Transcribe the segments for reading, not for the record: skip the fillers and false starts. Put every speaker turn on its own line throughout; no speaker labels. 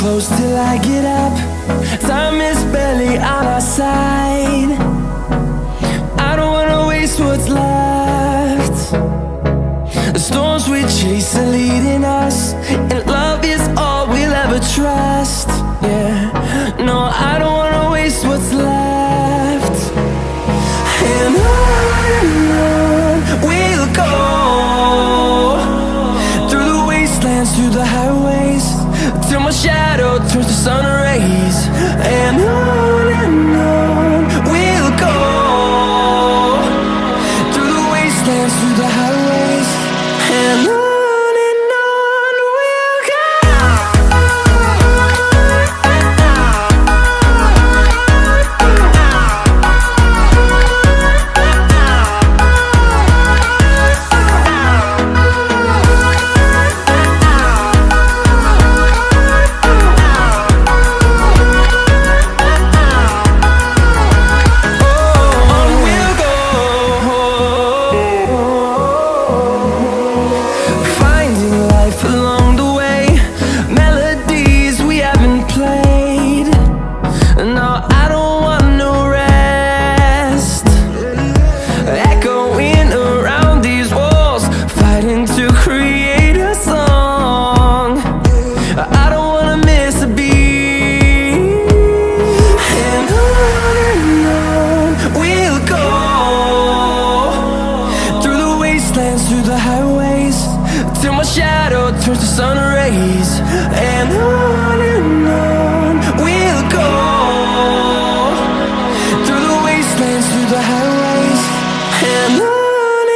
close till I get up. Time is barely on our side. I don't wanna waste what's left. The storms we chase are leading us, and love is all we'll ever trust. Yeah, no, I don't wanna waste what's left. And on we'll go, through the wastelands, through the highways, till my shadow turns to sun rays. And on we'll go, through the wastelands, through the highways, and on we'll go. Along the way, melodies we haven't played. No, I don't want no rest. Echoing around these walls, fighting to create a song. I don't wanna miss a beat. And on we'll go, through the wastelands, through the highways, till my shadow turns to sun rays. And on we'll go, through the wastelands, through the highways, and on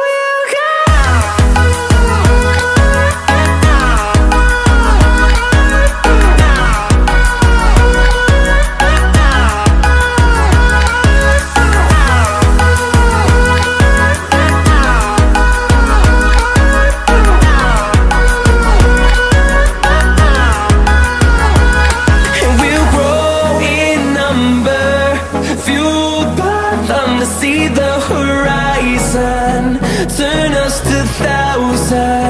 we'll go. See the horizon, turn us to thousands.